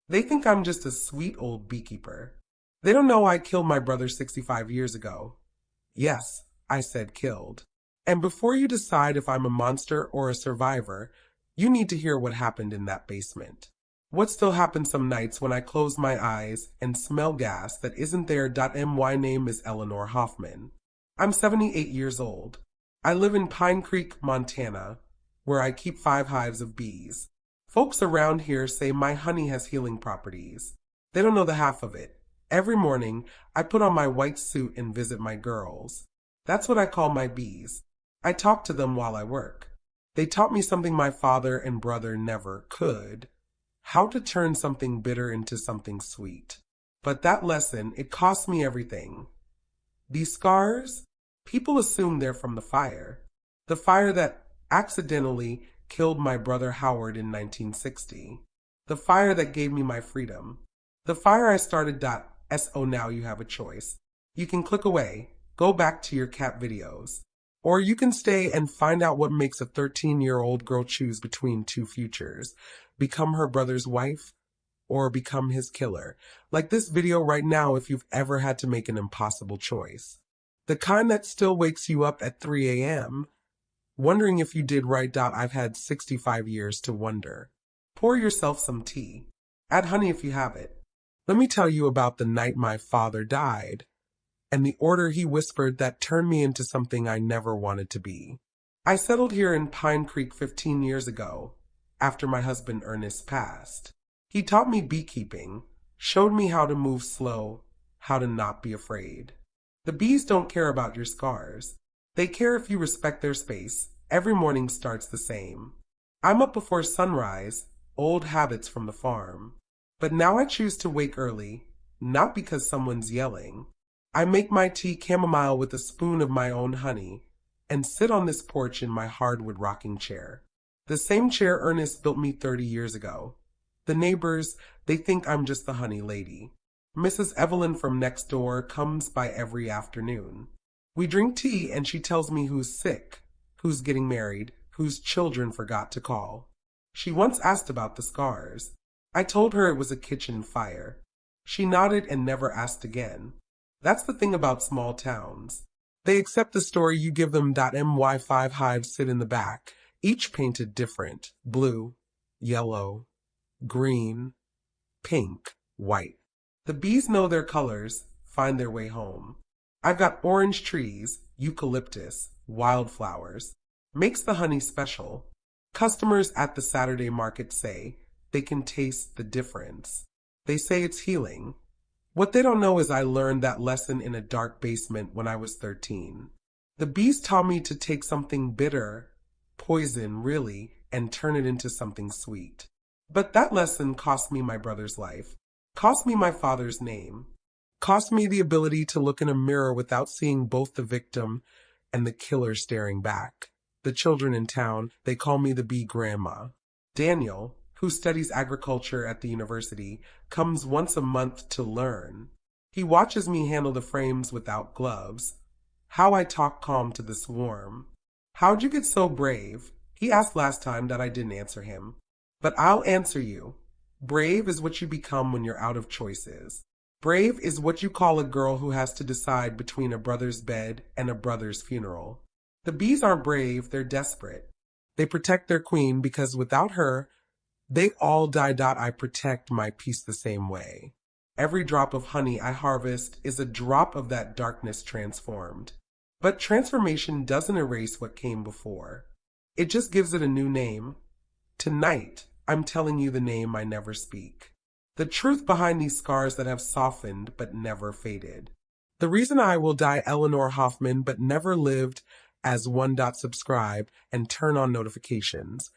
They think I'm just a sweet old beekeeper. They don't know I killed my brother 65 years ago. Yes, I said killed. And before you decide if I'm a monster or a survivor, you need to hear what happened in that basement. What still happens some nights when I close my eyes and smell gas that isn't there. My name is Eleanor Hoffman. I'm 78 years old. I live in Pine Creek, Montana, where I keep 5 hives of bees. Folks around here say my honey has healing properties. They don't know the half of it. Every morning, I put on my white suit and visit my girls. That's what I call my bees. I talk to them while I work. They taught me something my father and brother never could: how to turn something bitter into something sweet. But that lesson, it cost me everything. These scars, people assume they're from the fire. The fire that accidentally killed my brother Howard in 1960. The fire that gave me my freedom. The fire I started. So now you have a choice. You can click away, go back to your cat videos. Or you can stay and find out what makes a 13-year-old girl choose between two futures: become her brother's wife or become his killer. Like this video right now if you've ever had to make an impossible choice. The kind that still wakes you up at 3 a.m. wondering if you did right. I've had 65 years to wonder. Pour yourself some tea. Add honey if you have it. Let me tell you about the night my father died, and the order he whispered that turned me into something I never wanted to be. I settled here in Pine Creek 15 years ago, after my husband Ernest passed. He taught me beekeeping, showed me how to move slow, how to not be afraid. The bees don't care about your scars. They care if you respect their space. Every morning starts the same. I'm up before sunrise, old habits from the farm. But now I choose to wake early, not because someone's yelling. I make my tea chamomile with a spoon of my own honey and sit on this porch in my hardwood rocking chair. The same chair Ernest built me 30 years ago. The neighbors, they think I'm just the honey lady. Mrs. Evelyn from next door comes by every afternoon. We drink tea and she tells me who's sick, who's getting married, whose children forgot to call. She once asked about the scars. I told her it was a kitchen fire. She nodded and never asked again. That's the thing about small towns. They accept the story you give them. 5 hives sit in the back, each painted different: blue, yellow, green, pink, white. The bees know their colors, find their way home. I've got orange trees, eucalyptus, wildflowers. Makes the honey special. Customers at the Saturday market say they can taste the difference. They say it's healing. What they don't know is I learned that lesson in a dark basement when I was 13. The bees taught me to take something bitter, poison really, and turn it into something sweet. But that lesson cost me my brother's life, cost me my father's name, cost me the ability to look in a mirror without seeing both the victim and the killer staring back. The children in town, they call me the bee grandma. Daniel, who studies agriculture at the university, comes once a month to learn. He watches me handle the frames without gloves. How I talk calm to the swarm. How'd you get so brave? He asked last time that I didn't answer him. But I'll answer you. Brave is what you become when you're out of choices. Brave is what you call a girl who has to decide between a brother's bed and a brother's funeral. The bees aren't brave, they're desperate. They protect their queen because without her, they all die. I protect my peace the same way. Every drop of honey I harvest is a drop of that darkness transformed. But transformation doesn't erase what came before. It just gives it a new name. Tonight, I'm telling you the name I never speak. The truth behind these scars that have softened but never faded. The reason I will die Eleanor Hoffman but never lived as one. Subscribe and turn on notifications.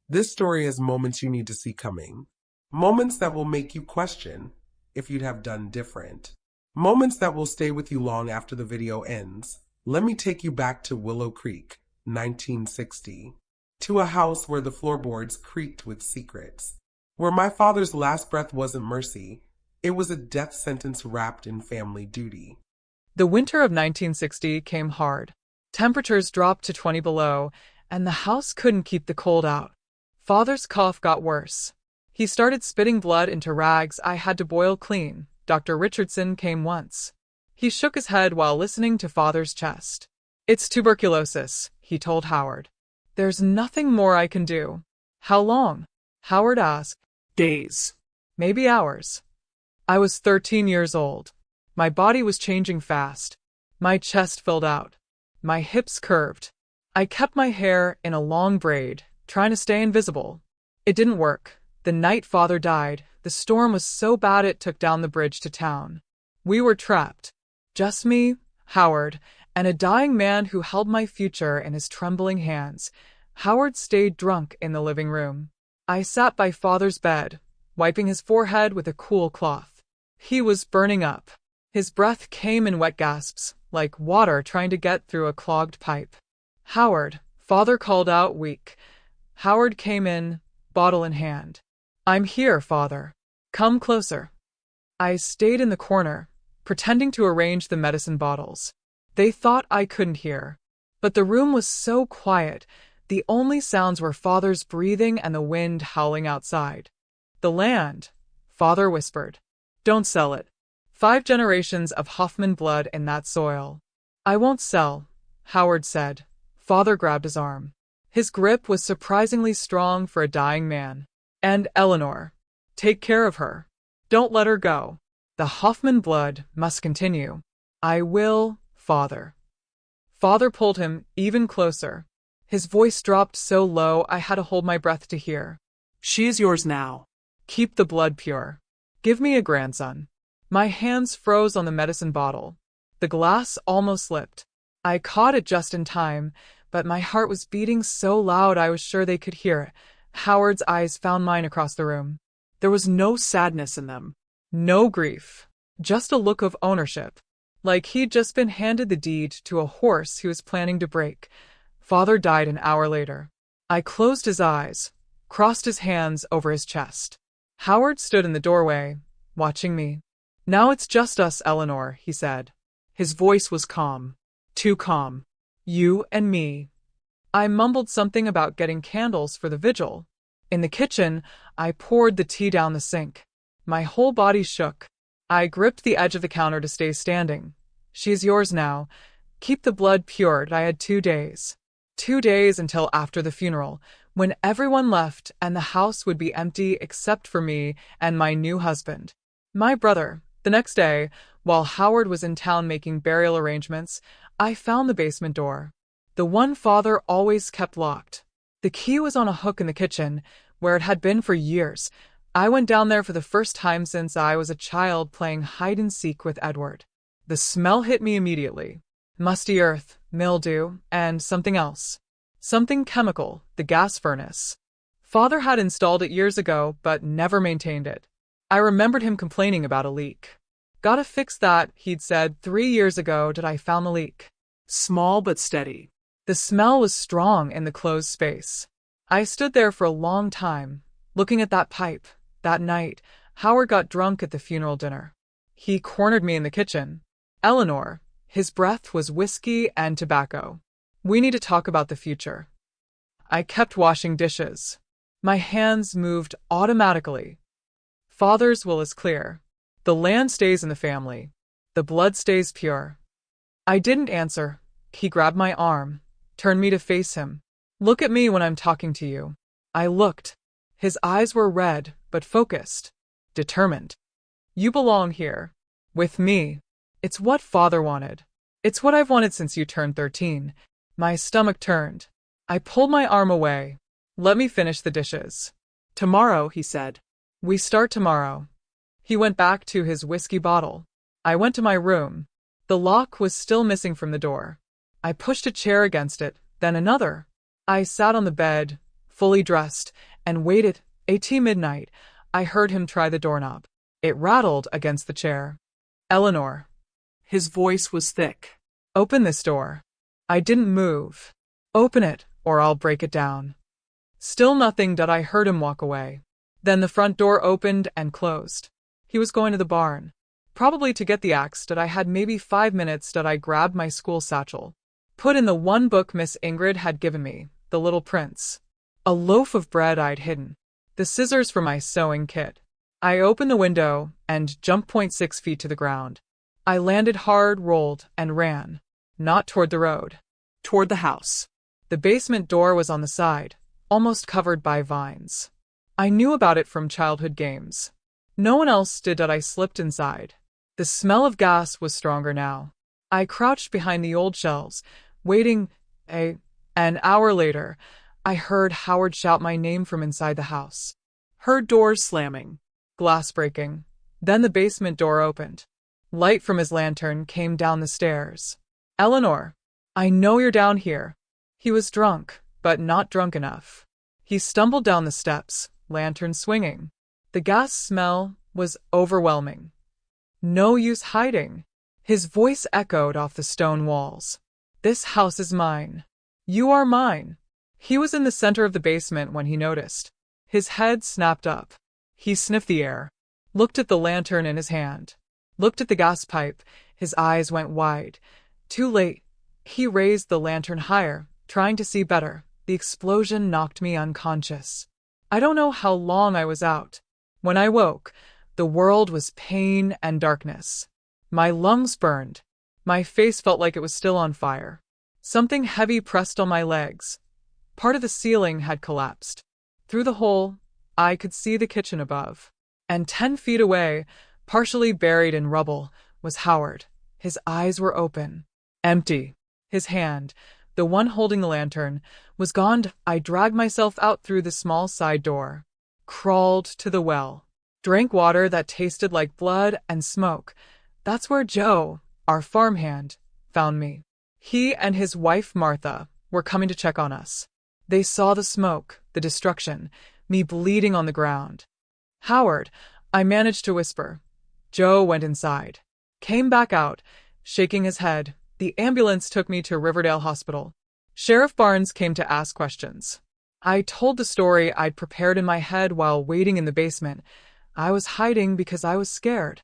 This story has moments you need to see coming. Moments that will make you question if you'd have done different. Moments that will stay with you long after the video ends. Let me take you back to Willow Creek, 1960. To a house where the floorboards creaked with secrets. Where my father's last breath wasn't mercy. It was a death sentence wrapped in family duty. The winter of 1960 came hard. Temperatures dropped to 20 below, and the house couldn't keep the cold out. Father's cough got worse. He started spitting blood into rags I had to boil clean. Dr. Richardson came once. He shook his head while listening to Father's chest. It's tuberculosis, he told Howard. There's nothing more I can do. How long? Howard asked. Days. Maybe hours. I was 13 years old. My body was changing fast. My chest filled out. My hips curved. I kept my hair in a long braid, trying to stay invisible. It didn't work. The night Father died, the storm was so bad it took down the bridge to town. We were trapped. Just me, Howard, and a dying man who held my future in his trembling hands. Howard stayed drunk in the living room. I sat by Father's bed, wiping his forehead with a cool cloth. He was burning up. His breath came in wet gasps, like water trying to get through a clogged pipe. Howard, Father called out, weak. Howard came in, bottle in hand. I'm here, Father. Come closer. I stayed in the corner, pretending to arrange the medicine bottles. They thought I couldn't hear. But the room was so quiet, the only sounds were Father's breathing and the wind howling outside. The land, Father whispered. Don't sell it. 5 generations of Hoffman blood in that soil. I won't sell, Howard said. Father grabbed his arm. His grip was surprisingly strong for a dying man. And Eleanor. Take care of her. Don't let her go. The Hoffman blood must continue. I will, Father. Father pulled him even closer. His voice dropped so low I had to hold my breath to hear. She is yours now. Keep the blood pure. Give me a grandson. My hands froze on the medicine bottle. The glass almost slipped. I caught it just in time, but my heart was beating so loud I was sure they could hear it. Howard's eyes found mine across the room. There was no sadness in them. No grief. Just a look of ownership. Like he'd just been handed the deed to a horse he was planning to break. Father died an hour later. I closed his eyes, crossed his hands over his chest. Howard stood in the doorway, watching me. Now it's just us, Eleanor, he said. His voice was calm. Too calm. You and me. I mumbled something about getting candles for the vigil. In the kitchen, I poured the tea down the sink. My whole body shook. I gripped the edge of the counter to stay standing. She is yours now. Keep the blood pure. I had 2 days. 2 days until after the funeral, when everyone left and the house would be empty except for me and my new husband. My brother. The next day, while Howard was in town making burial arrangements, I found the basement door. The one Father always kept locked. The key was on a hook in the kitchen, where it had been for years. I went down there for the first time since I was a child playing hide-and-seek with Edward. The smell hit me immediately. Musty earth, mildew, and something else. Something chemical, the gas furnace. Father had installed it years ago, but never maintained it. I remembered him complaining about a leak. Gotta fix that, he'd said 3 years ago that I found the leak. Small but steady. The smell was strong in the closed space. I stood there for a long time, looking at that pipe. That night, Howard got drunk at the funeral dinner. He cornered me in the kitchen. Eleanor, his breath was whiskey and tobacco. We need to talk about the future. I kept washing dishes. My hands moved automatically. Father's will is clear. The land stays in the family. The blood stays pure. I didn't answer. He grabbed my arm, turned me to face him. Look at me when I'm talking to you. I looked. His eyes were red, but focused. Determined. You belong here. With me. It's what Father wanted. It's what I've wanted since you turned 13. My stomach turned. I pulled my arm away. Let me finish the dishes. Tomorrow, he said. We start tomorrow. He went back to his whiskey bottle. I went to my room. The lock was still missing from the door. I pushed a chair against it, then another. I sat on the bed, fully dressed, and waited. At midnight, I heard him try the doorknob. It rattled against the chair. Eleanor. His voice was thick. Open this door. I didn't move. Open it, or I'll break it down. Still nothing. Did I heard him walk away. Then the front door opened and closed. He was going to the barn. Probably to get the axe. That I had maybe 5 minutes. That I grabbed my school satchel. Put in the one book Miss Ingrid had given me, The Little Prince. A loaf of bread I'd hidden. the scissors for my sewing kit. I opened the window and jumped 0.6 feet to the ground. I landed hard, rolled, and ran. Not toward the road. Toward the house. The basement door was on the side, almost covered by vines. I knew about it from childhood games. No one else did, but I slipped inside. The smell of gas was stronger now. I crouched behind the old shelves, waiting. An hour later, I heard Howard shout my name from inside the house. Heard doors slamming. Glass breaking. Then the basement door opened. Light from his lantern came down the stairs. Eleanor, I know you're down here. He was drunk, but not drunk enough. He stumbled down the steps, lantern swinging. The gas smell was overwhelming. No use hiding. His voice echoed off the stone walls. This house is mine. You are mine. He was in the center of the basement when he noticed. His head snapped up. He sniffed the air, looked at the lantern in his hand, looked at the gas pipe. His eyes went wide. Too late. He raised the lantern higher, trying to see better. The explosion knocked me unconscious. I don't know how long I was out. When I woke, the world was pain and darkness. My lungs burned. My face felt like it was still on fire. Something heavy pressed on my legs. Part of the ceiling had collapsed. Through the hole, I could see the kitchen above. And 10 feet away, partially buried in rubble, was Howard. His eyes were open. Empty. His hand, the one holding the lantern, was gone. I dragged myself out through the small side door. Crawled to the well. Drank water that tasted like blood and smoke. That's where Joe, our farmhand, found me. He and his wife Martha were coming to check on us. They saw the smoke, the destruction, me bleeding on the ground. Howard, I managed to whisper. Joe went inside. Came back out, shaking his head. The ambulance took me to Riverdale Hospital. Sheriff Barnes came to ask questions. I told the story I'd prepared in my head while waiting in the basement. I was hiding because I was scared.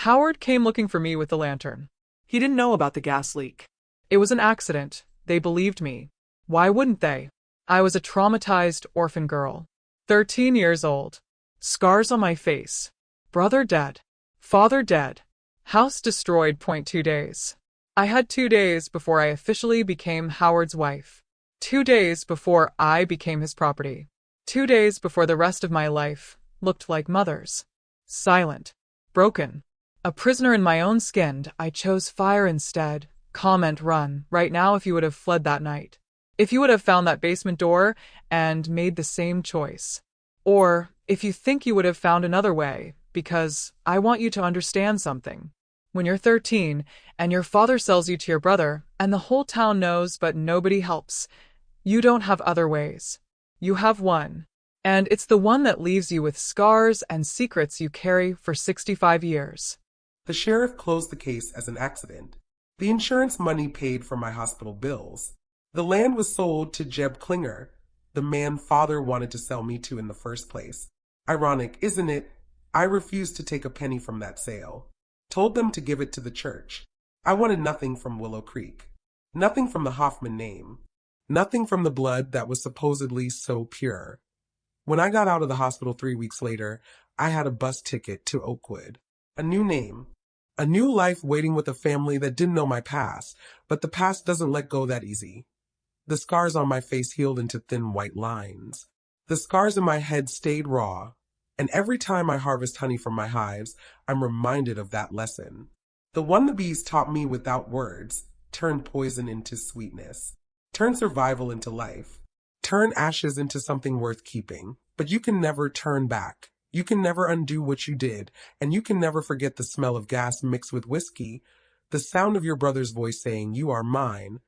Howard came looking for me with the lantern. He didn't know about the gas leak. It was an accident. They believed me. Why wouldn't they? I was a traumatized orphan girl. 13 years old. Scars on my face. Brother dead. Father dead. House destroyed. 2 days. I had 2 days before I officially became Howard's wife. 2 days before I became his property. 2 days before the rest of my life looked like mother's. Silent. Broken. A prisoner in my own skin. I chose fire instead. Comment run right now if you would have fled that night. If you would have found that basement door and made the same choice. Or if you think you would have found another way, because I want you to understand something. When you're 13 and your father sells you to your brother and the whole town knows but nobody helps, you don't have other ways. You have one. And it's the one that leaves you with scars and secrets you carry for 65 years. The sheriff closed the case as an accident. The insurance money paid for my hospital bills. The land was sold to Jeb Klinger, the man father wanted to sell me to in the first place. Ironic, isn't it? I refused to take a penny from that sale. Told them to give it to the church. I wanted nothing from Willow Creek. Nothing from the Hoffman name. Nothing from the blood that was supposedly so pure. When I got out of the hospital 3 weeks later, I had a bus ticket to Oakwood. A new name. A new life waiting with a family that didn't know my past, but the past doesn't let go that easy. The scars on my face healed into thin white lines. The scars in my head stayed raw, and every time I harvest honey from my hives, I'm reminded of that lesson. The one the bees taught me without words: turn poison into sweetness. Turn survival into life. Turn ashes into something worth keeping. But you can never turn back. You can never undo what you did, and you can never forget the smell of gas mixed with whiskey, the sound of your brother's voice saying, "You are mine,"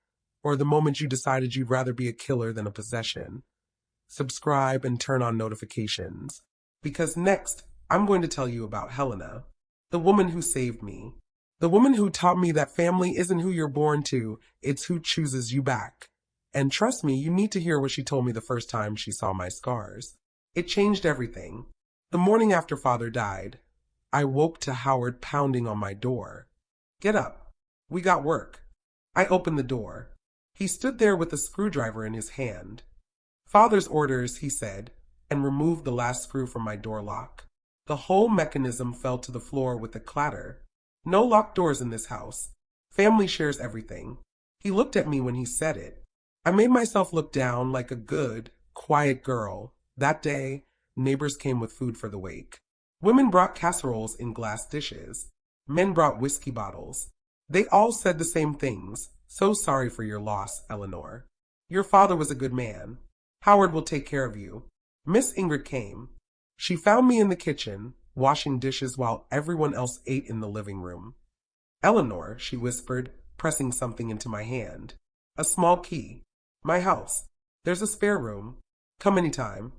or the moment you decided you'd rather be a killer than a possession. Subscribe and turn on notifications, because next, I'm going to tell you about Helena, the woman who saved me, the woman who taught me that family isn't who you're born to, it's who chooses you back. And trust me, you need to hear what she told me the first time she saw my scars. It changed everything. The morning after Father died, I woke to Howard pounding on my door. "Get up. We got work." I opened the door. He stood there with a screwdriver in his hand. "Father's orders," he said. and removed the last screw from my door lock. The whole mechanism fell to the floor with a clatter. No locked doors in this house. Family shares everything. He looked at me when he said it. I made myself look down like a good, quiet girl. That day, neighbors came with food for the wake. Women brought casseroles in glass dishes. Men brought whiskey bottles. They all said the same things. So sorry for your loss, Eleanor. Your father was a good man. Howard will take care of you. Miss Ingrid came. She found me in the kitchen, washing dishes while everyone else ate in the living room. Eleanor, she whispered, pressing something into my hand. A small key. My house. There's a spare room. Come anytime.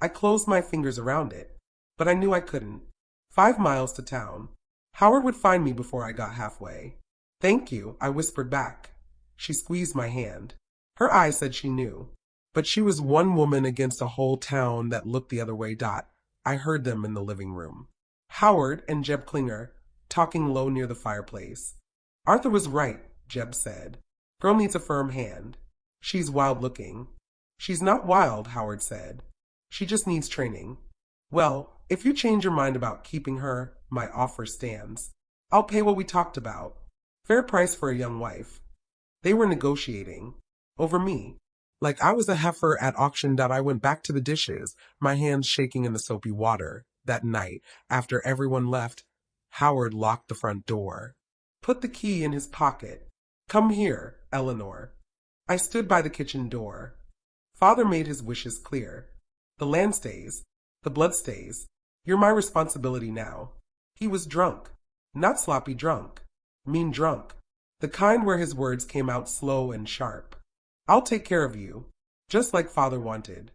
I closed my fingers around it, but I knew I couldn't. 5 miles to town. Howard would find me before I got halfway. Thank you, I whispered back. She squeezed my hand. Her eyes said she knew. But she was one woman against a whole town that looked the other way. I heard them in the living room. Howard and Jeb Klinger, talking low near the fireplace. Arthur was right, Jeb said. Girl needs a firm hand. She's wild looking. She's not wild, Howard said. She just needs training. Well, if you change your mind about keeping her, my offer stands. I'll pay what we talked about. Fair price for a young wife. They were negotiating. Over me. Like I was a heifer at auction. I went back to the dishes, my hands shaking in the soapy water. That night, after everyone left, Howard locked the front door. Put the key in his pocket. Come here, Eleanor. I stood by the kitchen door. Father made his wishes clear. The land stays. The blood stays. You're my responsibility now. He was drunk. Not sloppy drunk. Mean drunk. The kind where his words came out slow and sharp. I'll take care of you, just like Father wanted.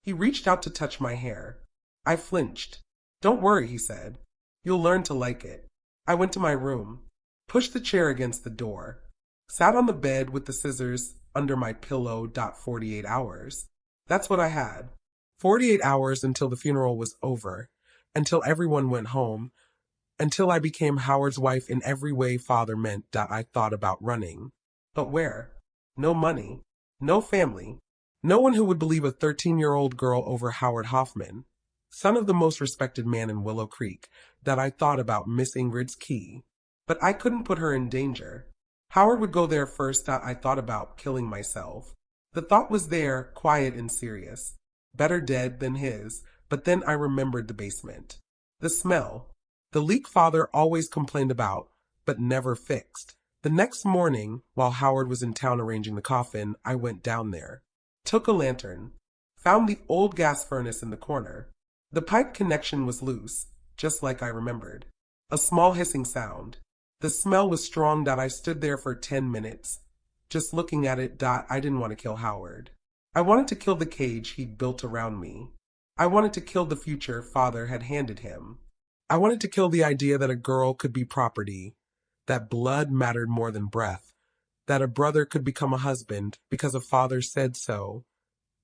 He reached out to touch my hair. I flinched. Don't worry, he said. You'll learn to like it. I went to my room, pushed the chair against the door, sat on the bed with the scissors under my pillow. 48 hours. That's what I had. 48 hours until the funeral was over, until everyone went home, until I became Howard's wife in every way Father meant. I thought about running. But where? No money. No family. No one who would believe a 13-year-old girl over Howard Hoffman, son of the most respected man in Willow Creek. I thought about Miss Ingrid's key. But I couldn't put her in danger. Howard would go there first. I thought about killing myself. The thought was there, quiet and serious. Better dead than his. But then I remembered the basement. The smell. The leak Father always complained about, but never fixed. The next morning, while Howard was in town arranging the coffin, I went down there. Took a lantern. Found the old gas furnace in the corner. The pipe connection was loose, just like I remembered. A small hissing sound. The smell was strong. I stood there for 10 minutes, just looking at it. I didn't want to kill Howard. I wanted to kill the cage he'd built around me. I wanted to kill the future Father had handed him. I wanted to kill the idea that a girl could be property, that blood mattered more than breath, that a brother could become a husband because a father said so.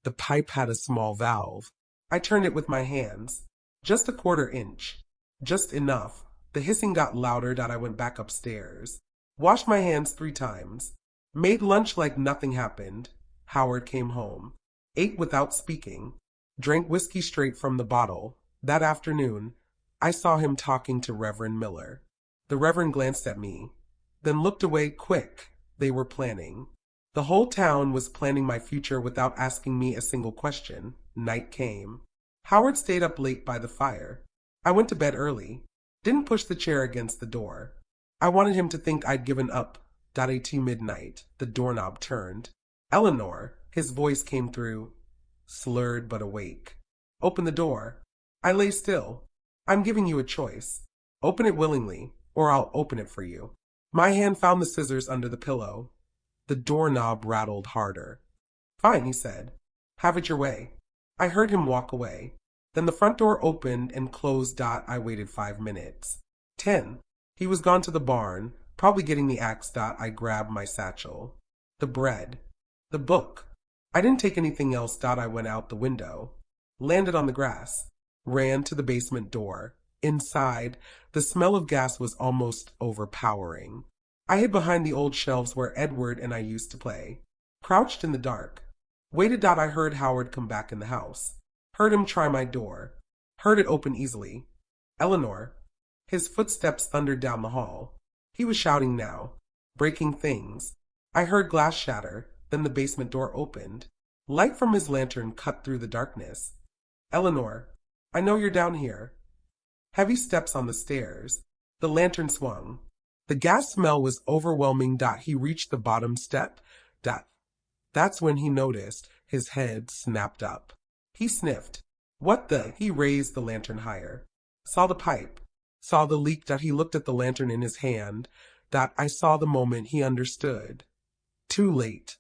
The pipe had a small valve. I turned it with my hands. Just a 1/4 inch. Just enough. The hissing got louder. I went back upstairs. Washed my hands 3 times. Made lunch like nothing happened. Howard came home. Ate without speaking. Drank whiskey straight from the bottle. That afternoon, I saw him talking to Reverend Miller. The Reverend glanced at me, then looked away quick. They were planning. The whole town was planning my future without asking me a single question. Night came. Howard stayed up late by the fire. I went to bed early. Didn't push the chair against the door. I wanted him to think I'd given up. At midnight, the doorknob turned. Eleanor, his voice came through, slurred but awake. Open the door. I lay still. I'm giving you a choice. Open it willingly, or I'll open it for you. My hand found the scissors under the pillow. The doorknob rattled harder. Fine, he said. Have it your way. I heard him walk away. Then the front door opened and closed. I waited 5 minutes. 10. He was gone to the barn, probably getting the axe. I grabbed my satchel. The bread. The book. I didn't take anything else. I went out the window. Landed on the grass. Ran to the basement door. Inside, the smell of gas was almost overpowering. I hid behind the old shelves where Edward and I used to play. Crouched in the dark. Waited. I heard Howard come back in the house. Heard him try my door. Heard it open easily. Eleanor. His footsteps thundered down the hall. He was shouting now, breaking things. I heard glass shatter, then the basement door opened. Light from his lantern cut through the darkness. Eleanor, I know you're down here. Heavy steps on the stairs. The lantern swung. The gas smell was overwhelming. He reached the bottom step. That's when he noticed his head snapped up. He sniffed. What the? He raised the lantern higher. Saw the pipe. Saw the leak. He looked at the lantern in his hand. I saw the moment he understood. Too late.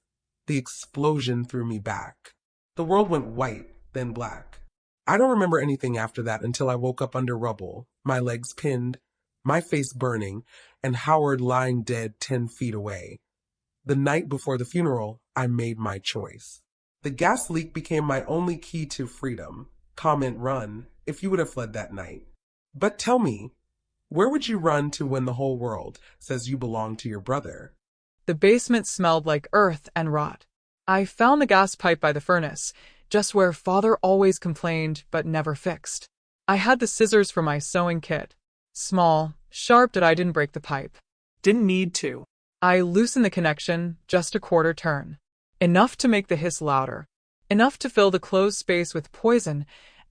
The explosion threw me back. The world went white, then black. I don't remember anything after that until I woke up under rubble, my legs pinned, my face burning, and Howard lying dead 10 feet away. The night before the funeral, I made my choice. The gas leak became my only key to freedom. Comment run, if you would have fled that night. But tell me, where would you run to when the whole world says you belong to your brother? The basement smelled like earth and rot. I found the gas pipe by the furnace, just where Father always complained but never fixed. I had the scissors for my sewing kit. Small, sharp that I didn't break the pipe. Didn't need to. I loosened the connection, just a quarter turn. Enough to make the hiss louder. Enough to fill the closed space with poison.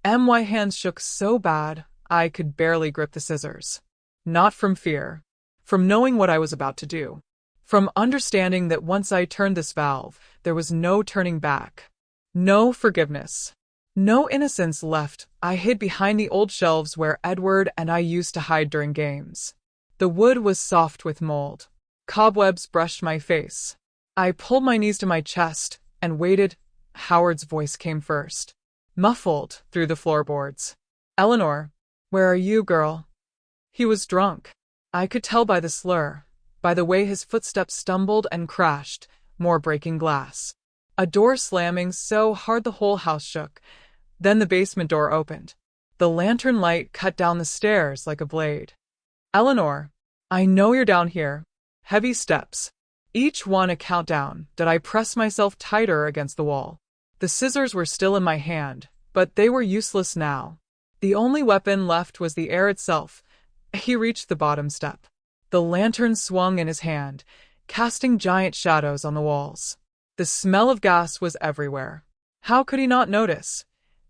My hands shook so bad, I could barely grip the scissors. Not from fear. From knowing what I was about to do. From understanding that once I turned this valve, there was no turning back. No forgiveness. No innocence left. I hid behind the old shelves where Edward and I used to hide during games. The wood was soft with mold. Cobwebs brushed my face. I pulled my knees to my chest and waited. Howard's voice came first, muffled through the floorboards. Eleanor, where are you, girl? He was drunk. I could tell by the slur, by the way his footsteps stumbled and crashed, more breaking glass. A door slamming so hard the whole house shook. Then the basement door opened. The lantern light cut down the stairs like a blade. Eleanor, I know you're down here. Heavy steps. Each one a countdown. Did I press myself tighter against the wall? The scissors were still in my hand, but they were useless now. The only weapon left was the air itself. He reached the bottom step. The lantern swung in his hand, casting giant shadows on the walls. The smell of gas was everywhere. How could he not notice?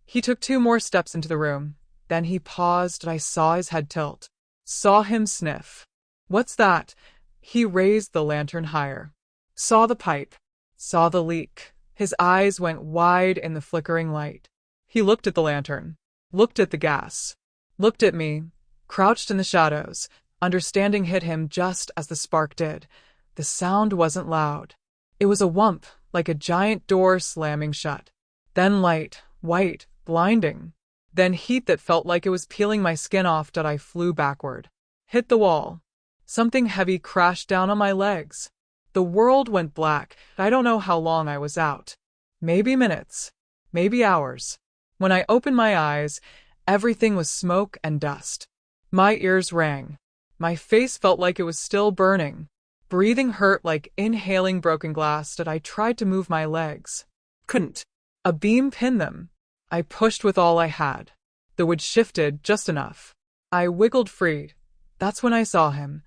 He took 2 more steps into the room. Then he paused and I saw his head tilt. Saw him sniff. What's that? He raised the lantern higher. Saw the pipe. Saw the leak. His eyes went wide in the flickering light. He looked at the lantern. Looked at the gas. Looked at me, crouched in the shadows. Understanding hit him just as the spark did. The sound wasn't loud. It was a whump, like a giant door slamming shut. Then light, white, blinding. Then heat that felt like it was peeling my skin off. I flew backward. Hit the wall. Something heavy crashed down on my legs. The world went black. I don't know how long I was out. Maybe minutes. Maybe hours. When I opened my eyes, everything was smoke and dust. My ears rang. My face felt like it was still burning. Breathing hurt like inhaling broken glass. I tried to move my legs. Couldn't. A beam pinned them. I pushed with all I had. The wood shifted just enough. I wiggled free. That's when I saw him.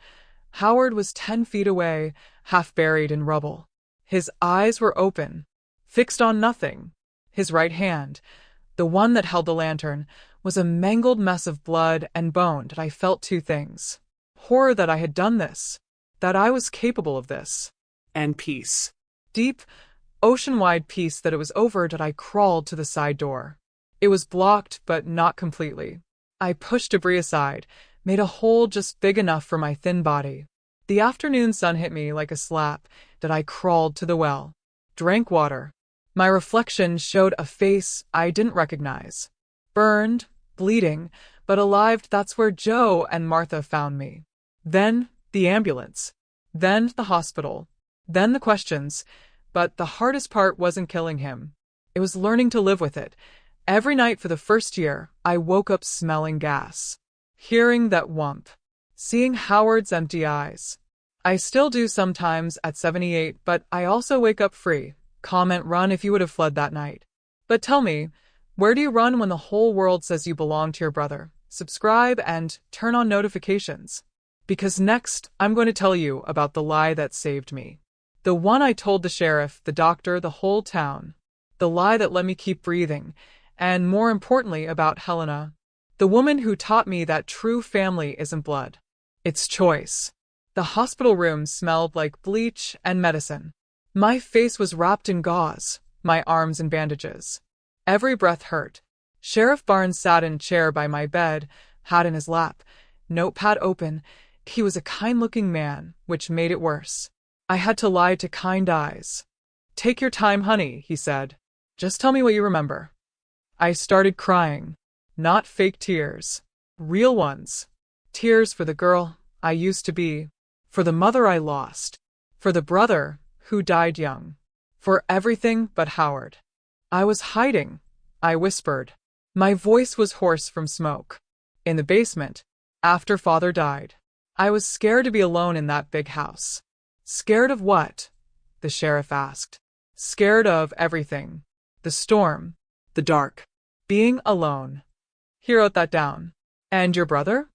Howard was 10 feet away, half buried in rubble. His eyes were open, fixed on nothing. His right hand, the one that held the lantern, was a mangled mess of blood and bone. I felt 2 things. Horror that I had done this. That I was capable of this. And peace. Deep, ocean-wide peace that it was over. I crawled to the side door. It was blocked, but not completely. I pushed debris aside, made a hole just big enough for my thin body. The afternoon sun hit me like a slap. I crawled to the well. Drank water. My reflection showed a face I didn't recognize. Burned, bleeding, but alive. That's where Joe and Martha found me. Then the ambulance. Then the hospital. Then the questions. But the hardest part wasn't killing him. It was learning to live with it. Every night for the first year, I woke up smelling gas. Hearing that whump. Seeing Howard's empty eyes. I still do sometimes at 78, but I also wake up free. Comment run if you would have fled that night. But tell me, Where do you run when the whole world says you belong to your brother? Subscribe and turn on notifications. Because next, I'm going to tell you about the lie that saved me. The one I told the sheriff, the doctor, the whole town. The lie that let me keep breathing. And more importantly, about Helena. The woman who taught me that true family isn't blood. It's choice. The hospital room smelled like bleach and medicine. My face was wrapped in gauze, my arms in bandages. Every breath hurt. Sheriff Barnes sat in a chair by my bed, hat in his lap, notepad open. He was a kind-looking man, which made it worse. I had to lie to kind eyes. "Take your time, honey," he said. "Just tell me what you remember." I started crying. Not fake tears. Real ones. Tears for the girl I used to be. For the mother I lost. For the brother who died young. For everything but Howard. I was hiding. I whispered. My voice was hoarse from smoke. In the basement, after Father died. I was scared to be alone in that big house. Scared of what? The sheriff asked. Scared of everything. The storm. The dark. Being alone. He wrote that down. And your brother?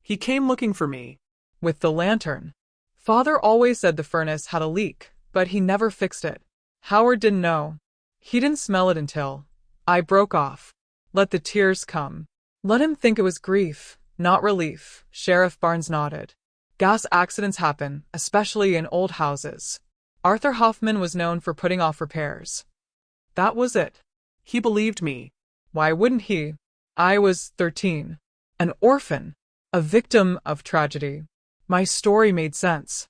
He came looking for me. With the lantern. Father always said the furnace had a leak, but he never fixed it. Howard didn't know. He didn't smell it until I broke off. Let the tears come. Let him think it was grief, not relief. Sheriff Barnes nodded. Gas accidents happen, especially in old houses. Arthur Hoffman was known for putting off repairs. That was it. He believed me. Why wouldn't he? I was 13. An orphan. A victim of tragedy. My story made sense.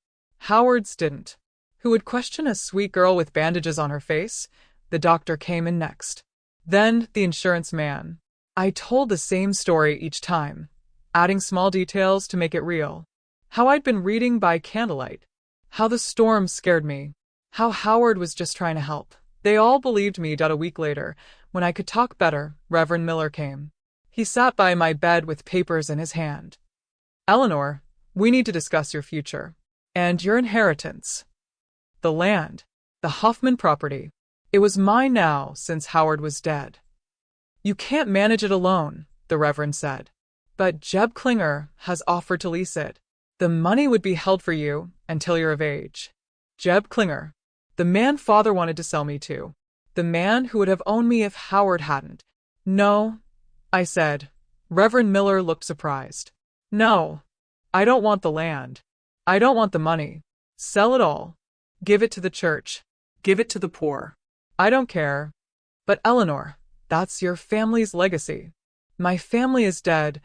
Howard's didn't. Who would question a sweet girl with bandages on her face? The doctor came in next. Then the insurance man. I told the same story each time, adding small details to make it real. How I'd been reading by candlelight. How the storm scared me. How Howard was just trying to help. They all believed me. A week later, when I could talk better, Reverend Miller came. He sat by my bed with papers in his hand. Eleanor, we need to discuss your future. And your inheritance. The land. The Hoffman property. It was mine now since Howard was dead. You can't manage it alone, the Reverend said. But Jeb Klinger has offered to lease it. The money would be held for you until you're of age. Jeb Klinger. The man Father wanted to sell me to. The man who would have owned me if Howard hadn't. No, I said. Reverend Miller looked surprised. No, I don't want the land. I don't want the money. Sell it all. Give it to the church. Give it to the poor. I don't care. But Eleanor, that's your family's legacy. My family is dead,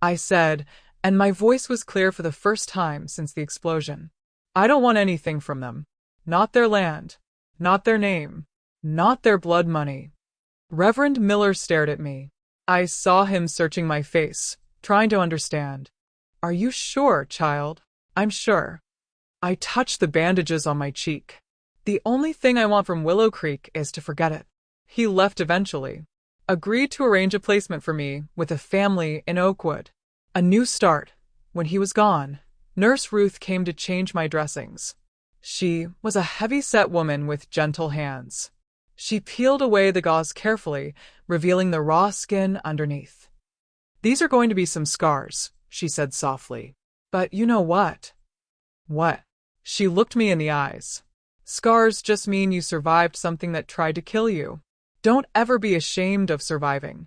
I said, and my voice was clear for the first time since the explosion. I don't want anything from them. Not their land. Not their name. Not their blood money. Reverend Miller stared at me. I saw him searching my face, trying to understand. Are you sure, child? I'm sure. I touched the bandages on my cheek. The only thing I want from Willow Creek is to forget it. He left eventually. Agreed to arrange a placement for me with a family in Oakwood. A new start. When he was gone, Nurse Ruth came to change my dressings. She was a heavy-set woman with gentle hands. She peeled away the gauze carefully, revealing the raw skin underneath. These are going to be some scars, she said softly. But you know what? What? She looked me in the eyes. Scars just mean you survived something that tried to kill you. Don't ever be ashamed of surviving.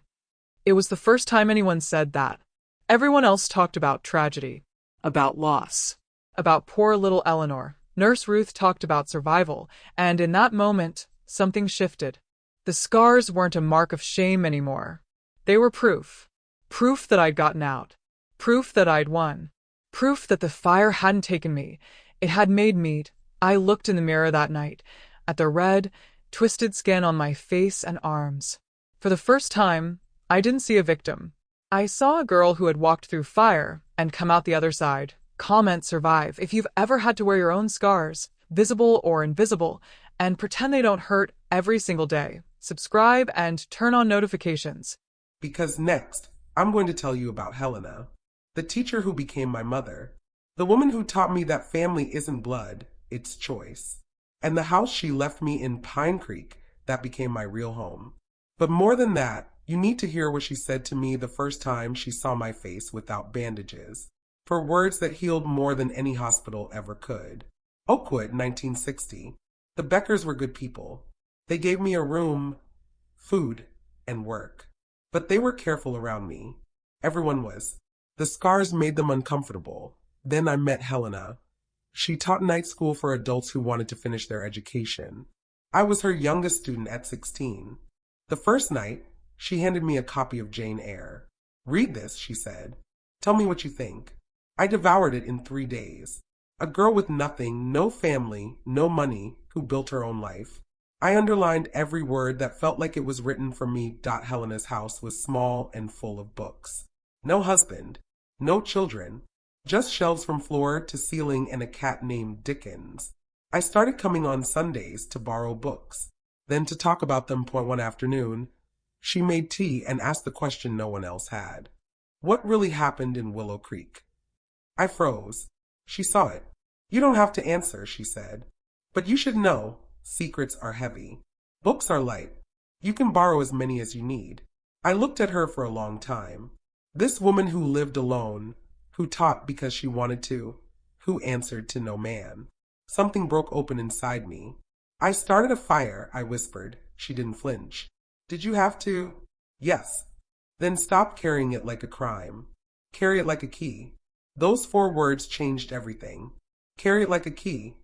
It was the first time anyone said that. Everyone else talked about tragedy. About loss. About poor little Eleanor. Nurse Ruth talked about survival, and in that moment, something shifted. The scars weren't a mark of shame anymore. They were proof. Proof that I'd gotten out. Proof that I'd won. Proof that the fire hadn't taken me. It had made me. I looked in the mirror that night, at the red, twisted skin on my face and arms. For the first time, I didn't see a victim. I saw a girl who had walked through fire and come out the other side. Comment survive if you've ever had to wear your own scars, visible or invisible, and pretend they don't hurt every single day. Subscribe and turn on notifications. Because next, I'm going to tell you about Helena, the teacher who became my mother, the woman who taught me that family isn't blood, it's choice, and the house she left me in Pine Creek that became my real home. But more than that, you need to hear what she said to me the first time she saw my face without bandages, for words that healed more than any hospital ever could. Oakwood, 1960. The Beckers were good people. They gave me a room, food, and work. But they were careful around me. Everyone was. The scars made them uncomfortable. Then I met Helena. She taught night school for adults who wanted to finish their education. I was her youngest student at 16. The first night, she handed me a copy of Jane Eyre. "Read this," she said. "Tell me what you think." I devoured it in 3 days. A girl with nothing, no family, no money, who built her own life. I underlined every word that felt like it was written for me. Helena's house was small and full of books. No husband, no children, just shelves from floor to ceiling and a cat named Dickens. I started coming on Sundays to borrow books, then to talk about them one afternoon. She made tea and asked the question no one else had. What really happened in Willow Creek? I froze. She saw it. "You don't have to answer," she said. "But you should know, secrets are heavy. Books are light. You can borrow as many as you need." I looked at her for a long time. This woman who lived alone, who taught because she wanted to, who answered to no man. Something broke open inside me. "I started a fire," I whispered. She didn't flinch. "Did you have to?" "Yes." "Then stop carrying it like a crime. Carry it like a key." Those 4 words changed everything. Carry it like a key.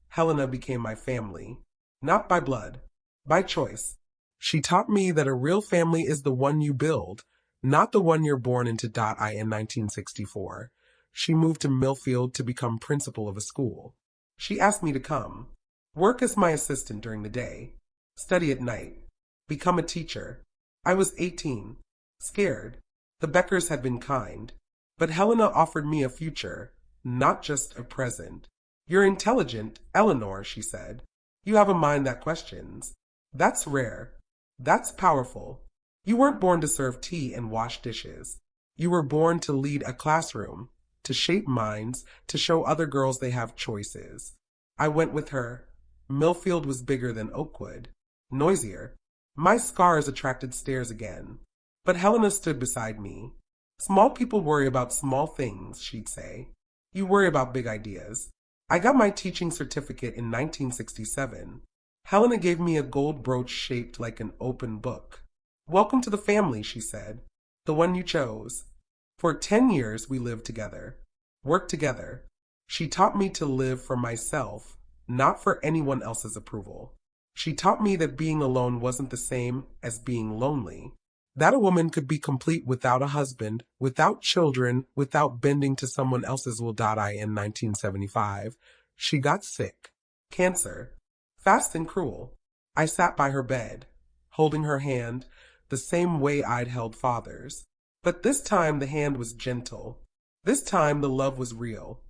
Helena became my family. Not by blood, by choice. She taught me that a real family is the one you build, not the one you're born into. In 1964, she moved to Millfield to become principal of a school. She asked me to come, work as my assistant during the day, study at night, become a teacher. I was 18, scared. The Beckers had been kind, but Helena offered me a future, not just a present. "You're intelligent, Eleanor," she said. "You have a mind that questions. That's rare. That's powerful. You weren't born to serve tea and wash dishes. You were born to lead a classroom, to shape minds, to show other girls they have choices." I went with her. Millfield was bigger than Oakwood, noisier. My scars attracted stares again. But Helena stood beside me. "Small people worry about small things," she'd say. "You worry about big ideas." I got my teaching certificate in 1967. Helena gave me a gold brooch shaped like an open book. "Welcome to the family," she said. "The one you chose." For 10 years we lived together, worked together. She taught me to live for myself, not for anyone else's approval. She taught me that being alone wasn't the same as being lonely. That a woman could be complete without a husband, without children, without bending to someone else's will. In 1975, she got sick. Cancer. Fast and cruel. I sat by her bed, holding her hand, the same way I'd held father's. But this time the hand was gentle. This time the love was real.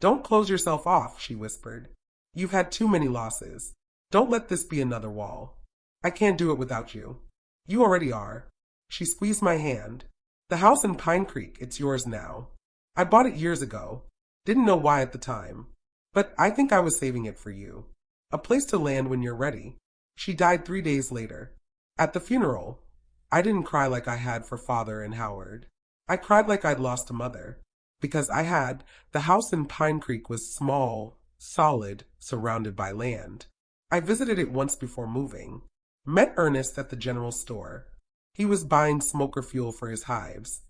"Don't close yourself off," she whispered. "You've had too many losses. Don't let this be another wall. I can't do it without you. You already are." She squeezed my hand. "The house in Pine Creek, it's yours now. I bought it years ago. Didn't know why at the time. But I think I was saving it for you. A place to land when you're ready." She died 3 days later. At the funeral, I didn't cry like I had for Father and Howard. I cried like I'd lost a mother. Because I had. The house in Pine Creek was small, solid, surrounded by land. I visited it once before moving. Met Ernest at the general store. He was buying smoker fuel for his hives.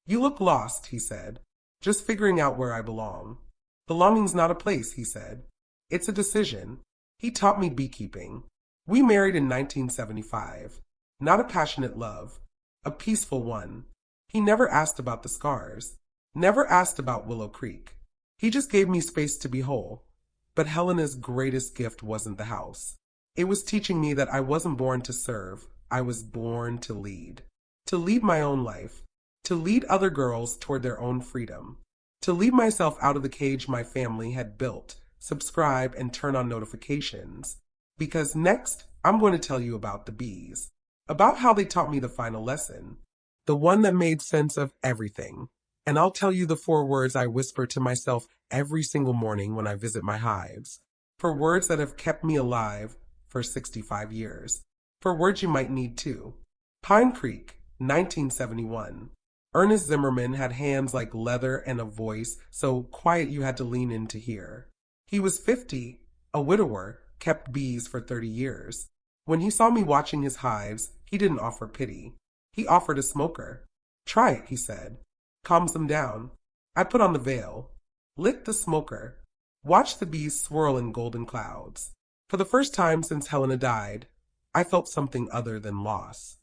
"You look lost," he said. "Just figuring out where I belong." "Belonging's not a place," he said. "It's a decision." He taught me beekeeping. We married in 1975. Not a passionate love, a peaceful one. He never asked about the scars, never asked about Willow Creek. He just gave me space to be whole. But Helena's greatest gift wasn't the house. It was teaching me that I wasn't born to serve. I was born to lead. To lead my own life. To lead other girls toward their own freedom. To leave myself out of the cage my family had built, subscribe, and turn on notifications. Because next, I'm going to tell you about the bees. About how they taught me the final lesson. The one that made sense of everything. And I'll tell you the 4 words I whisper to myself every single morning when I visit my hives. For words that have kept me alive for 65 years. For words you might need too. Pine Creek, 1971. Ernest Zimmerman had hands like leather and a voice so quiet you had to lean in to hear. He was 50, a widower, kept bees for 30 years. When he saw me watching his hives, he didn't offer pity. He offered a smoker. Try it, he said. Calms them down. I put on the veil, lit the smoker, watched the bees swirl in golden clouds. For the first time since Helena died, I felt something other than loss.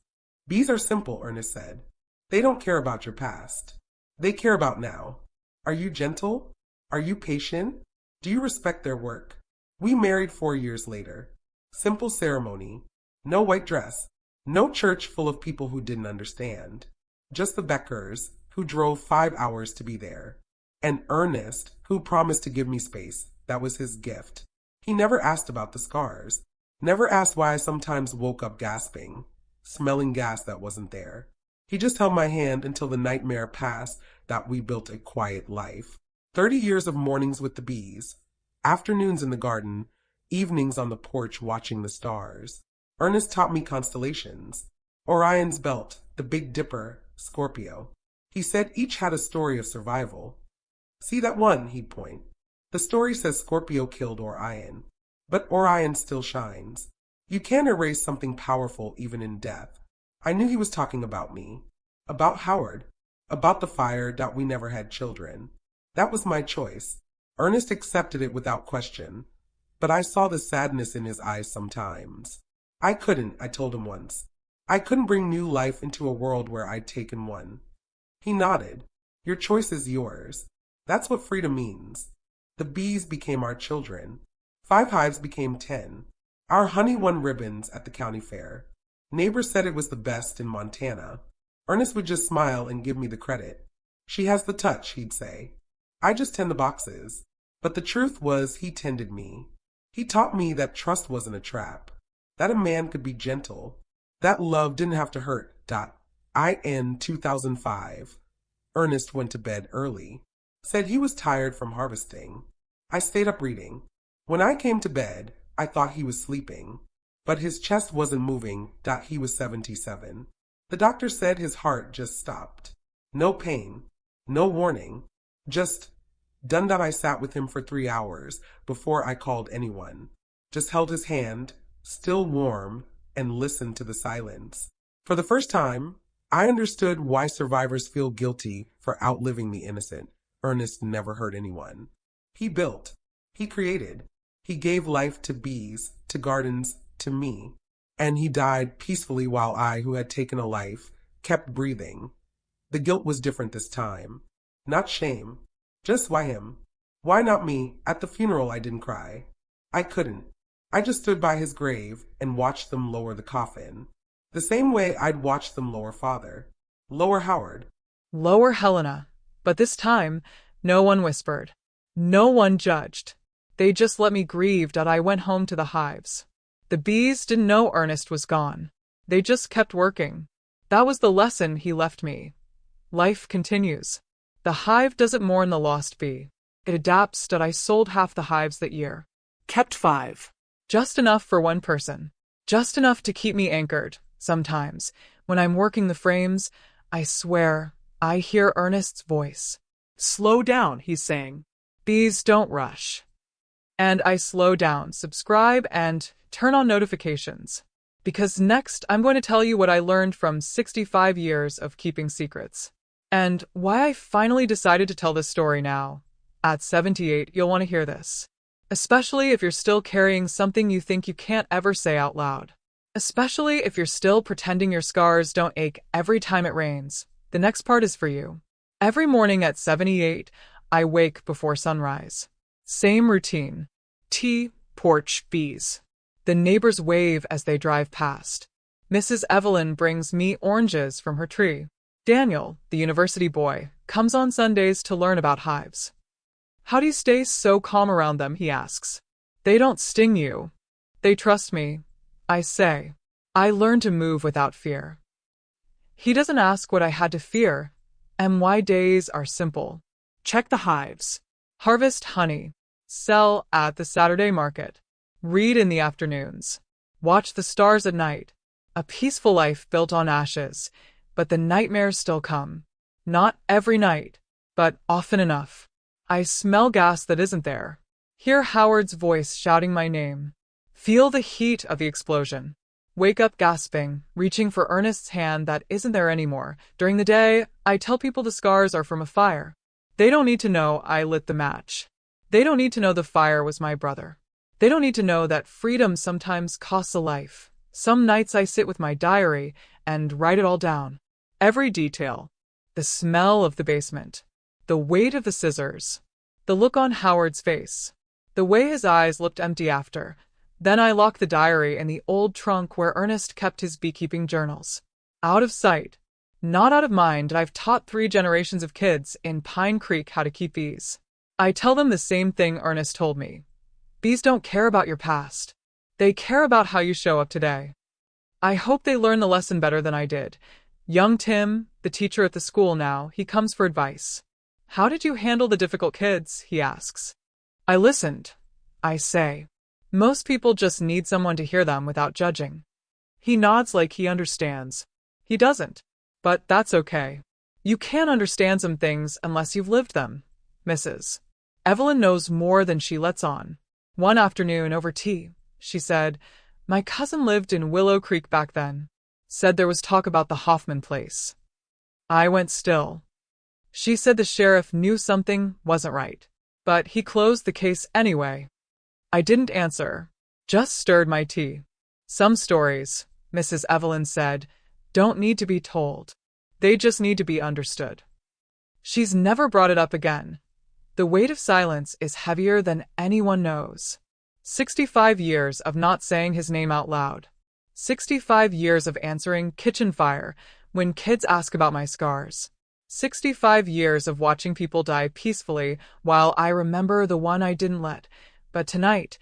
Bees are simple, Ernest said. They don't care about your past. They care about now. Are you gentle? Are you patient? Do you respect their work? We married 4 years later. Simple ceremony. No white dress. No church full of people who didn't understand. Just the Beckers, who drove 5 hours to be there. And Ernest, who promised to give me space. That was his gift. He never asked about the scars. Never asked why I sometimes woke up gasping, smelling gas that wasn't there. He just held my hand until the nightmare passed that we built a quiet life. 30 years of mornings with the bees, afternoons in the garden, evenings on the porch watching the stars. Ernest taught me constellations. Orion's belt, the Big Dipper, Scorpio. He said each had a story of survival. See that one, he'd point. The story says Scorpio killed Orion, but Orion still shines. You can't erase something powerful even in death. I knew he was talking about me, about Howard, about the fire that we never had children. That was my choice. Ernest accepted it without question, but I saw the sadness in his eyes sometimes. I told him once. I couldn't bring new life into a world where I'd taken one. He nodded. Your choice is yours. That's what freedom means. The bees became our children. 5 hives became 10. Our honey won ribbons at the county fair. Neighbors said it was the best in Montana. Ernest would just smile and give me the credit. She has the touch, he'd say. I just tend the boxes. But the truth was he tended me. He taught me that trust wasn't a trap. That a man could be gentle. That love didn't have to hurt. In 2005. Ernest went to bed early. Said he was tired from harvesting. I stayed up reading. When I came to bed, I thought he was sleeping. But his chest wasn't moving. He was 77. The doctor said his heart just stopped. No pain. No warning. Just done. I sat with him for 3 hours before I called anyone. Just held his hand, still warm, and listened to the silence. For the first time, I understood why survivors feel guilty for outliving the innocent. Ernest never hurt anyone. He built. He created. He gave life to bees, to gardens, to me. And he died peacefully while I, who had taken a life, kept breathing. The guilt was different this time. Not shame. Just why him? Why not me? At the funeral I didn't cry. I couldn't. I just stood by his grave and watched them lower the coffin. The same way I'd watched them lower Father. Lower Howard. Lower Helena. But this time, no one whispered. No one judged. They just let me grieve. I went home to the hives. The bees didn't know Ernest was gone. They just kept working. That was the lesson he left me. Life continues. The hive doesn't mourn the lost bee. It adapts. I sold half the hives that year. Kept 5. Just enough for one person. Just enough to keep me anchored. Sometimes, when I'm working the frames, I swear, I hear Ernest's voice. Slow down, he's saying. Bees don't rush. And I slow down, subscribe, and turn on notifications. Because next, I'm going to tell you what I learned from 65 years of keeping secrets. And why I finally decided to tell this story now. At 78, you'll want to hear this. Especially if you're still carrying something you think you can't ever say out loud. Especially if you're still pretending your scars don't ache every time it rains. The next part is for you. Every morning at 78, I wake before sunrise. Same routine. Tea, porch, bees. The neighbors wave as they drive past. Mrs. Evelyn brings me oranges from her tree. Daniel, the university boy, comes on Sundays to learn about hives. How do you stay so calm around them, he asks. They don't sting you. They trust me, I say. I learned to move without fear. He doesn't ask what I had to fear, and why days are simple. Check the hives. Harvest honey. Sell at the Saturday market. Read in the afternoons. Watch the stars at night. A peaceful life built on ashes, but the nightmares still come. Not every night, but often enough. I smell gas that isn't there. Hear Howard's voice shouting my name. Feel the heat of the explosion. Wake up gasping, reaching for Ernest's hand that isn't there anymore. During the day, I tell people the scars are from a fire. They don't need to know I lit the match. They don't need to know the fire was my brother. They don't need to know that freedom sometimes costs a life. Some nights I sit with my diary and write it all down. Every detail. The smell of the basement. The weight of the scissors. The look on Howard's face. The way his eyes looked empty after. Then I lock the diary in the old trunk where Ernest kept his beekeeping journals. Out of sight. Not out of mind, I've taught 3 generations of kids in Pine Creek how to keep bees. I tell them the same thing Ernest told me. Bees don't care about your past. They care about how you show up today. I hope they learn the lesson better than I did. Young Tim, the teacher at the school now, he comes for advice. How did you handle the difficult kids? He asks. I listened. I say. Most people just need someone to hear them without judging. He nods like he understands. He doesn't. But that's okay. You can't understand some things unless you've lived them. Mrs. Evelyn knows more than she lets on. One afternoon over tea, she said, my cousin lived in Willow Creek back then. Said there was talk about the Hoffman place. I went still. She said the sheriff knew something wasn't right, but he closed the case anyway. I didn't answer, just stirred my tea. Some stories, Mrs. Evelyn said, don't need to be told. They just need to be understood. She's never brought it up again. The weight of silence is heavier than anyone knows. 65 years of not saying his name out loud. 65 years of answering kitchen fire when kids ask about my scars. 65 years of watching people die peacefully while I remember the one I didn't let. But tonight,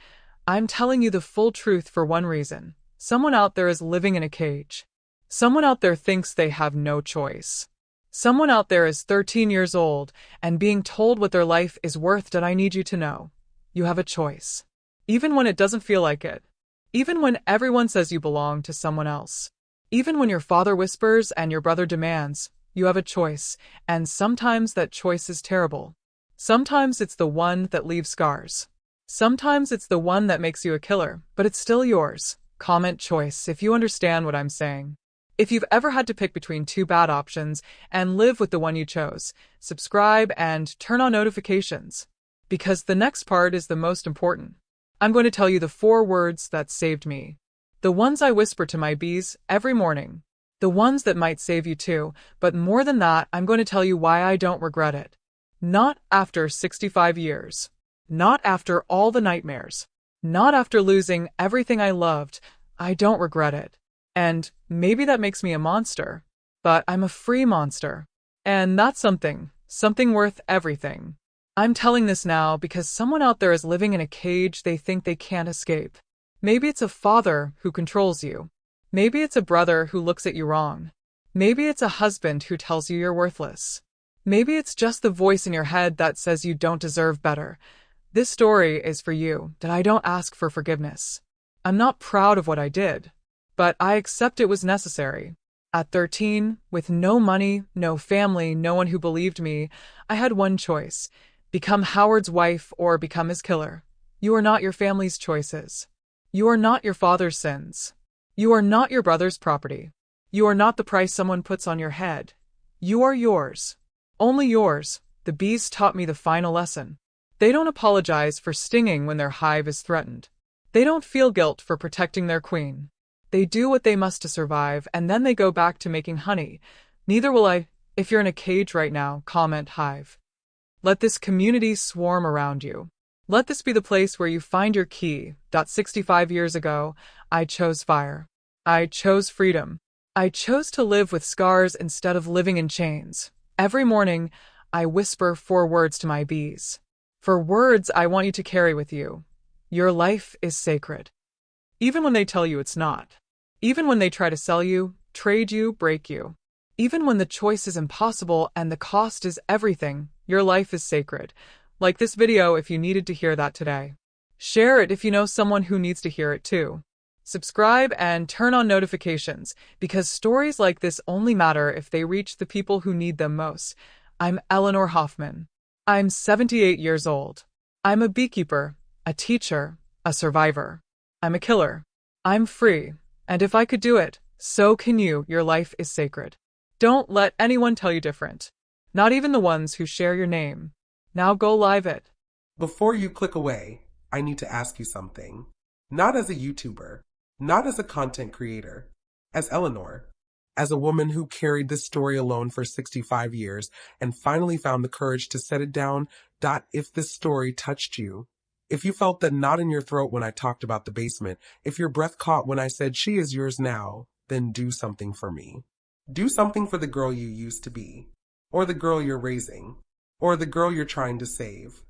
I'm telling you the full truth for one reason. Someone out there is living in a cage. Someone out there thinks they have no choice. Someone out there is 13 years old and being told what their life is worth. And I need you to know, you have a choice. Even when it doesn't feel like it. Even when everyone says you belong to someone else. Even when your father whispers and your brother demands, you have a choice, and sometimes that choice is terrible. Sometimes it's the one that leaves scars. Sometimes it's the one that makes you a killer, but it's still yours. Comment choice if you understand what I'm saying. If you've ever had to pick between 2 bad options and live with the one you chose, subscribe and turn on notifications. Because the next part is the most important. I'm going to tell you the 4 words that saved me. The ones I whisper to my bees every morning. The ones that might save you too, but more than that, I'm going to tell you why I don't regret it. Not after 65 years. Not after all the nightmares. Not after losing everything I loved. I don't regret it. And maybe that makes me a monster. But I'm a free monster. And that's something worth everything. I'm telling this now because someone out there is living in a cage they think they can't escape. Maybe it's a father who controls you. Maybe it's a brother who looks at you wrong. Maybe it's a husband who tells you you're worthless. Maybe it's just the voice in your head that says you don't deserve better. This story is for you, that I don't ask for forgiveness. I'm not proud of what I did, but I accept it was necessary. At 13, with no money, no family, no one who believed me, I had one choice. Become Howard's wife or become his killer. You are not your family's choices. You are not your father's sins. You are not your brother's property. You are not the price someone puts on your head. You are yours. Only yours. The bees taught me the final lesson. They don't apologize for stinging when their hive is threatened. They don't feel guilt for protecting their queen. They do what they must to survive, and then they go back to making honey. Neither will I. If you're in a cage right now, comment hive. Let this community swarm around you. Let this be the place where you find your key. 65 years ago, I chose fire. I chose freedom. I chose to live with scars instead of living in chains. Every morning, I whisper 4 words to my bees. 4 words I want you to carry with you. Your life is sacred. Even when they tell you it's not. Even when they try to sell you, trade you, break you. Even when the choice is impossible and the cost is everything, your life is sacred. Like this video if you needed to hear that today. Share it if you know someone who needs to hear it too. Subscribe and turn on notifications because stories like this only matter if they reach the people who need them most. I'm Eleanor Hoffman. I'm 78 years old. I'm a beekeeper, a teacher, a survivor. I'm a killer. I'm free. And if I could do it, so can you. Your life is sacred. Don't let anyone tell you different. Not even the ones who share your name. Now go live it. Before you click away, I need to ask you something. Not as a YouTuber, not as a content creator, as Eleanor, as a woman who carried this story alone for 65 years and finally found the courage to set it down. If this story touched you, if you felt that knot in your throat when I talked about the basement, if your breath caught when I said she is yours now, then do something for me. Do something for the girl you used to be, or the girl you're raising, or the girl you're trying to save.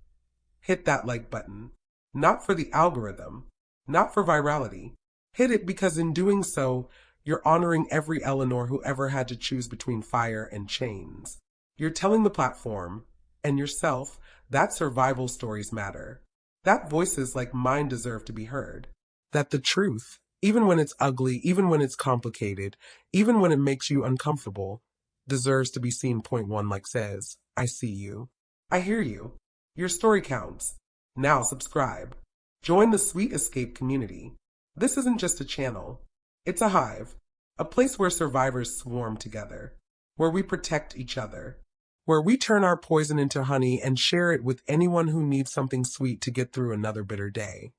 Hit that like button. Not for the algorithm, not for virality. Hit it because in doing so, you're honoring every Eleanor who ever had to choose between fire and chains. You're telling the platform, and yourself, that survival stories matter. That voices like mine deserve to be heard. That the truth, even when it's ugly, even when it's complicated, even when it makes you uncomfortable, deserves to be seen. Point one like says, I see you. I hear you. Your story counts. Now subscribe. Join the Sweet Escape community. This isn't just a channel. It's a hive. A place where survivors swarm together. Where we protect each other. Where we turn our poison into honey and share it with anyone who needs something sweet to get through another bitter day.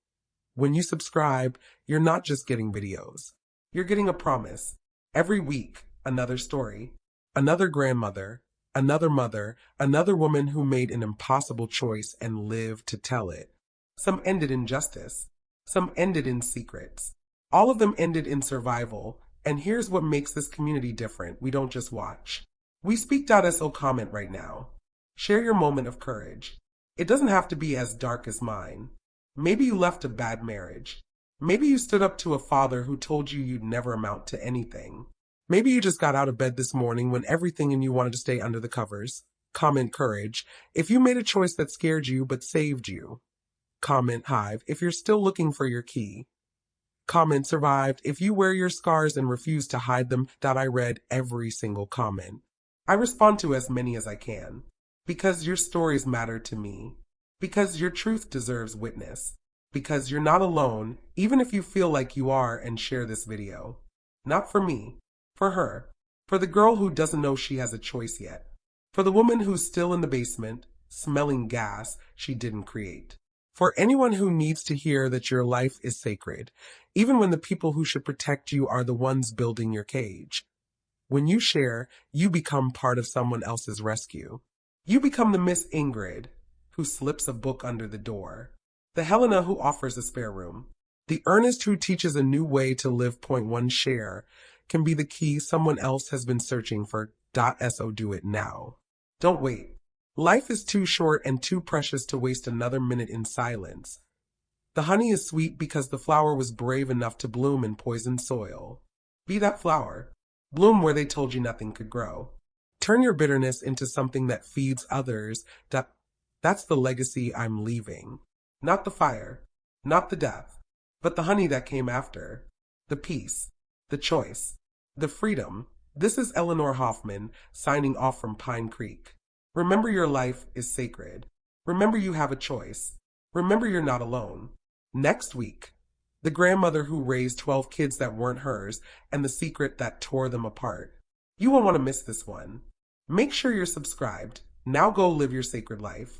When you subscribe, you're not just getting videos. You're getting a promise. Every week, another story. Another grandmother. Another mother. Another woman who made an impossible choice and lived to tell it. Some ended in justice. Some ended in secrets. All of them ended in survival. And here's what makes this community different. We don't just watch. We speak. So comment right now. Share your moment of courage. It doesn't have to be as dark as mine. Maybe you left a bad marriage. Maybe you stood up to a father who told you you'd never amount to anything. Maybe you just got out of bed this morning when everything in you wanted to stay under the covers. Comment courage if you made a choice that scared you but saved you. Comment hive if you're still looking for your key. Comment survived if you wear your scars and refuse to hide them. I read every single comment. I respond to as many as I can. Because your stories matter to me. Because your truth deserves witness. Because you're not alone, even if you feel like you are, and share this video. Not for me. For her. For the girl who doesn't know she has a choice yet. For the woman who's still in the basement, smelling gas she didn't create. For anyone who needs to hear that your life is sacred, even when the people who should protect you are the ones building your cage. When you share, you become part of someone else's rescue. You become the Miss Ingrid, who slips a book under the door. The Helena who offers a spare room. The Ernest who teaches a new way to live. Point one share can be the key someone else has been searching for. So do it now. Don't wait. Life is too short and too precious to waste another minute in silence. The honey is sweet because the flower was brave enough to bloom in poisoned soil. Be that flower. Bloom where they told you nothing could grow. Turn your bitterness into something that feeds others. That's the legacy I'm leaving. Not the fire, not the death, but the honey that came after. The peace, the choice, the freedom. This is Eleanor Hoffman signing off from Pine Creek. Remember your life is sacred. Remember you have a choice. Remember you're not alone. Next week, the grandmother who raised 12 kids that weren't hers and the secret that tore them apart. You won't want to miss this one. Make sure you're subscribed. Now go live your sacred life.